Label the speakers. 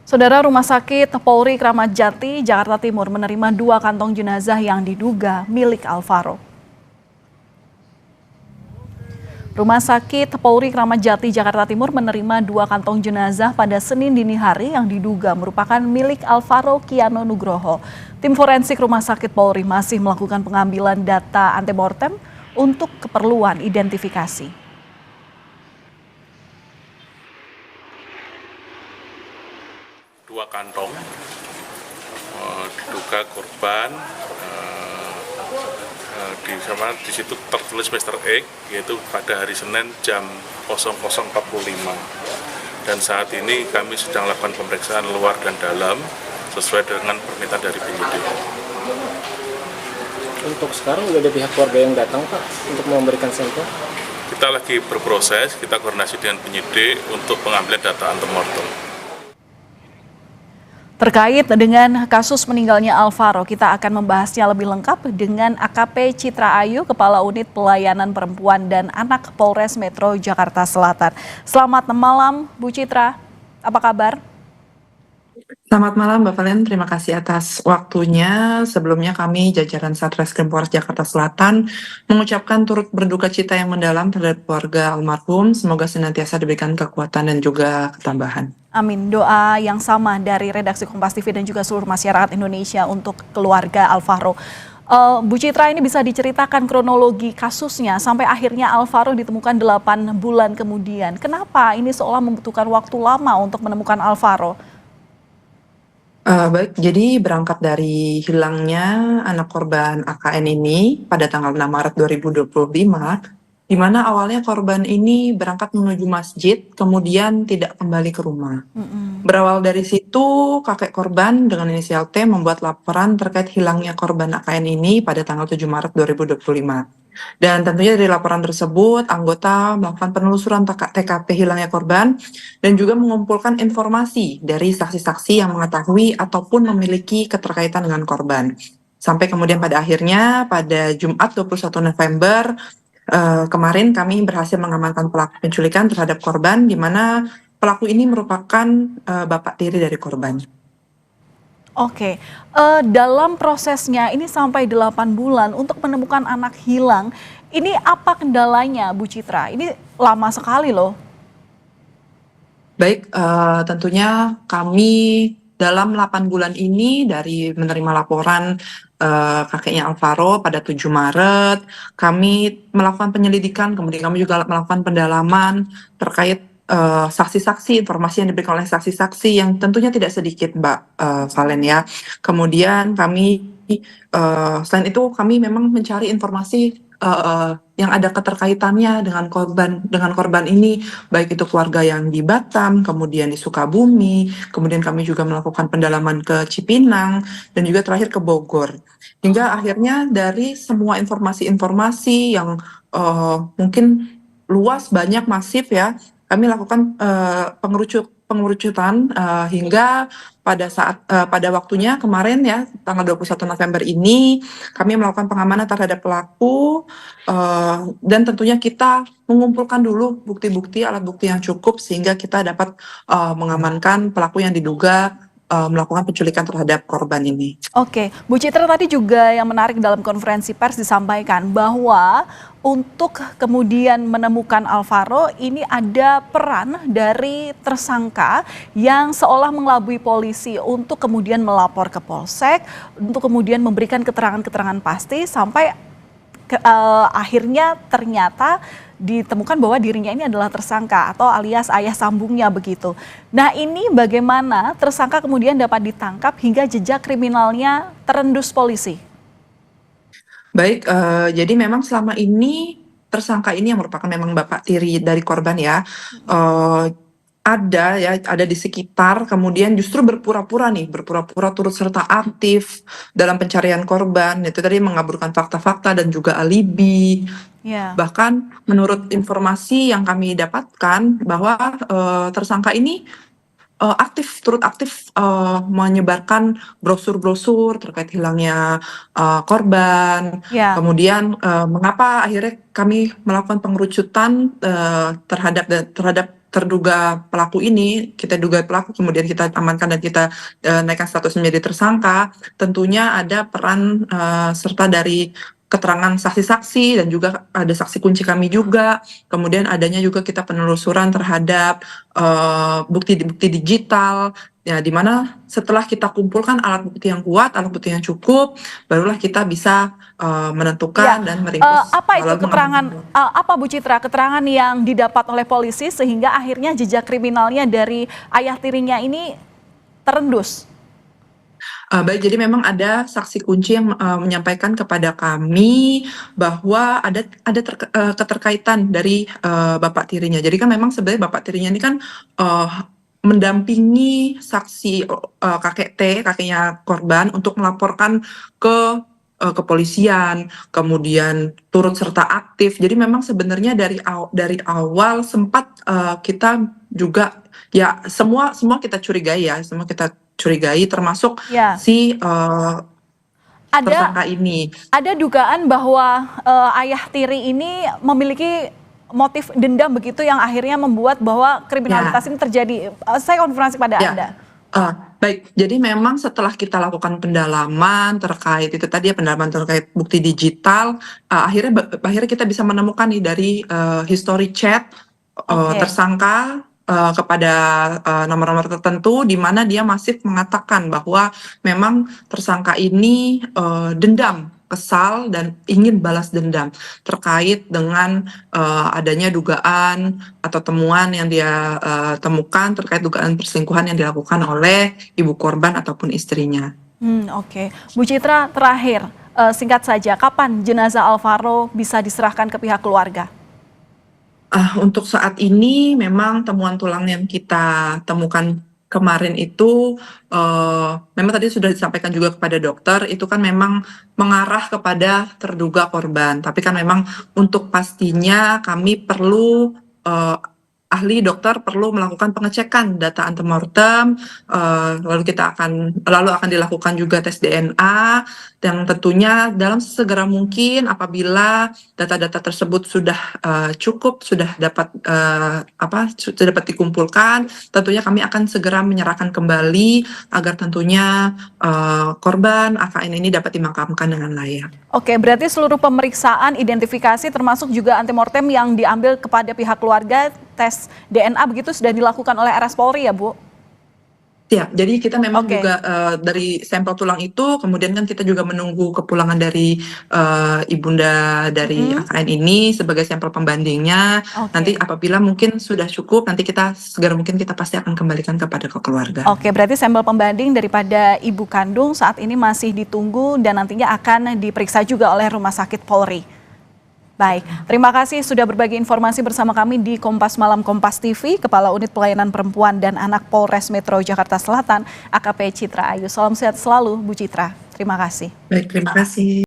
Speaker 1: Saudara, Rumah Sakit Polri Kramat Jati, Jakarta Timur menerima 2 kantong jenazah yang diduga milik Alvaro. Rumah Sakit Polri Kramat Jati, Jakarta Timur menerima 2 kantong jenazah pada Senin dini hari yang diduga merupakan milik Alvaro Kiano Nugroho. Tim forensik Rumah Sakit Polri masih melakukan pengambilan data antemortem untuk keperluan identifikasi.
Speaker 2: Dua kantong diduga korban di situ tertulis Mr. X, yaitu pada hari Senin jam 00.45, dan saat ini kami sedang lakukan pemeriksaan luar dan dalam sesuai dengan permintaan dari penyidik.
Speaker 3: Untuk sekarang sudah ada pihak keluarga yang datang, Pak, untuk memberikan sampel?
Speaker 2: Kita lagi berproses, kita koordinasi dengan penyidik untuk pengambilan data antemortem.
Speaker 1: Terkait dengan kasus meninggalnya Alvaro, kita akan membahasnya lebih lengkap dengan AKP Citra Ayu, Kepala Unit Pelayanan Perempuan dan Anak Polres Metro Jakarta Selatan. Selamat malam, Bu Citra. Apa kabar?
Speaker 4: Selamat malam, Mbak Valen. Terima kasih atas waktunya. Sebelumnya kami, jajaran Satreskrim Polres Jakarta Selatan, mengucapkan turut berduka cita yang mendalam terhadap keluarga almarhum. Semoga senantiasa diberikan kekuatan dan juga ketambahan.
Speaker 1: Amin. Doa yang sama dari redaksi Kompas TV dan juga seluruh masyarakat Indonesia untuk keluarga Alvaro. Bu Citra, ini bisa diceritakan kronologi kasusnya sampai akhirnya Alvaro ditemukan 8 bulan kemudian. Kenapa ini seolah membutuhkan waktu lama untuk menemukan Alvaro?
Speaker 4: Baik, jadi berangkat dari hilangnya anak korban AKN ini pada tanggal 6 Maret 2025, di mana awalnya korban ini berangkat menuju masjid, kemudian tidak kembali ke rumah. Berawal dari situ, kakek korban dengan inisial T membuat laporan terkait hilangnya korban AKN ini pada tanggal 7 Maret 2025. Dan tentunya dari laporan tersebut, anggota melakukan penelusuran TKP hilangnya korban dan juga mengumpulkan informasi dari saksi-saksi yang mengetahui ataupun memiliki keterkaitan dengan korban. Sampai kemudian pada akhirnya pada Jumat 21 November kemarin kami berhasil mengamankan pelaku penculikan terhadap korban, di mana pelaku ini merupakan bapak tiri dari korban.
Speaker 1: Oke, dalam prosesnya ini sampai 8 bulan untuk menemukan anak hilang, ini apa kendalanya, Bu Citra? Ini lama sekali loh.
Speaker 4: Baik, tentunya kami dalam 8 bulan ini dari menerima laporan kakeknya Alvaro pada 7 Maret, kami melakukan penyelidikan, kemudian kami juga melakukan pendalaman terkait saksi-saksi, informasi yang diberikan oleh saksi-saksi yang tentunya tidak sedikit, Mbak Valen ya. Kemudian kami selain itu kami memang mencari informasi yang ada keterkaitannya dengan korban ini, baik itu keluarga yang di Batam, kemudian di Sukabumi, kemudian kami juga melakukan pendalaman ke Cipinang dan juga terakhir ke Bogor. Hingga akhirnya dari semua informasi-informasi yang mungkin luas, banyak, masif ya, kami lakukan pengerucutan hingga pada waktunya kemarin ya, tanggal 21 November ini, kami melakukan pengamanan terhadap pelaku dan tentunya kita mengumpulkan dulu bukti-bukti, alat bukti yang cukup sehingga kita dapat mengamankan pelaku yang diduga melakukan penculikan terhadap korban ini.
Speaker 1: Oke, Bu Citra, tadi juga yang menarik dalam konferensi pers disampaikan bahwa untuk kemudian menemukan Alvaro ini ada peran dari tersangka yang seolah mengelabui polisi untuk kemudian melapor ke Polsek, untuk kemudian memberikan keterangan-keterangan pasti sampai akhirnya ternyata ditemukan bahwa dirinya ini adalah tersangka atau alias ayah sambungnya begitu. Nah, ini bagaimana tersangka kemudian dapat ditangkap hingga jejak kriminalnya terendus polisi?
Speaker 4: Baik, jadi memang selama ini tersangka ini yang merupakan memang bapak tiri dari korban ya, ada di sekitar, kemudian justru berpura-pura turut serta aktif dalam pencarian korban, itu tadi mengaburkan fakta-fakta dan juga alibi. Bahkan menurut informasi yang kami dapatkan bahwa tersangka ini turut aktif menyebarkan brosur-brosur terkait hilangnya korban. Kemudian mengapa akhirnya kami melakukan pengerucutan terhadap terduga pelaku ini, kita duga pelaku, kemudian kita amankan dan kita naikkan status menjadi tersangka, tentunya ada peran serta dari keterangan saksi-saksi dan juga ada saksi kunci kami juga. Kemudian adanya juga kita penelusuran terhadap bukti-bukti digital, ya, di mana setelah kita kumpulkan alat bukti yang kuat, alat bukti yang cukup, barulah kita bisa menentukan dan meringkus.
Speaker 1: Apa itu keterangan, apa Bu Citra, keterangan yang didapat oleh polisi sehingga akhirnya jejak kriminalnya dari ayah tirinya ini terendus?
Speaker 4: Baik, jadi memang ada saksi kunci yang menyampaikan kepada kami bahwa ada keterkaitan dari bapak tirinya. Jadi kan memang sebenarnya bapak tirinya ini kan mendampingi saksi kakek T, kakeknya korban, untuk melaporkan ke kepolisian, kemudian turut serta aktif. Jadi memang sebenarnya dari awal sempat kita juga, ya, semua kita curigai, ya, semua kita curigai, termasuk si tersangka ini. Ada
Speaker 1: dugaan bahwa ayah tiri ini memiliki motif dendam begitu yang akhirnya membuat bahwa kriminalitas ini terjadi. Saya konfirmasi pada Anda.
Speaker 4: Baik, jadi memang setelah kita lakukan pendalaman terkait itu tadi, ya, pendalaman terkait bukti digital, akhirnya kita bisa menemukan nih dari history chat tersangka kepada nomor-nomor tertentu, di mana dia masih mengatakan bahwa memang tersangka ini dendam, kesal, dan ingin balas dendam terkait dengan adanya dugaan atau temuan yang dia temukan terkait dugaan perselingkuhan yang dilakukan oleh ibu korban ataupun istrinya.
Speaker 1: Oke. Bu Citra, terakhir, singkat saja, kapan jenazah Alvaro bisa diserahkan ke pihak keluarga?
Speaker 4: Untuk saat ini memang temuan tulang yang kita temukan kemarin itu memang tadi sudah disampaikan juga kepada dokter, itu kan memang mengarah kepada terduga korban. Tapi kan memang untuk pastinya kami perlu ahli dokter perlu melakukan pengecekan data antemortem, lalu akan dilakukan juga tes DNA, dan tentunya dalam sesegera mungkin apabila data-data tersebut sudah cukup, sudah dapat dikumpulkan, tentunya kami akan segera menyerahkan kembali agar tentunya korban AKN ini dapat dimakamkan dengan layak.
Speaker 1: Oke, berarti seluruh pemeriksaan identifikasi termasuk juga antemortem yang diambil kepada pihak keluarga, tes DNA begitu sudah dilakukan oleh RS Polri, ya, Bu?
Speaker 4: Ya, jadi kita memang juga dari sampel tulang itu, kemudian kan kita juga menunggu kepulangan dari ibunda dari AKN ini sebagai sampel pembandingnya. Nanti apabila mungkin sudah cukup, nanti kita segera mungkin kita pasti akan kembalikan kepada keluarga.
Speaker 1: Oke, berarti sampel pembanding daripada ibu kandung saat ini masih ditunggu dan nantinya akan diperiksa juga oleh Rumah Sakit Polri. Baik, terima kasih sudah berbagi informasi bersama kami di Kompas Malam Kompas TV, Kepala Unit Pelayanan Perempuan dan Anak Polres Metro Jakarta Selatan, AKP Citra Ayu. Salam sehat selalu, Bu Citra. Terima kasih.
Speaker 4: Baik, terima kasih.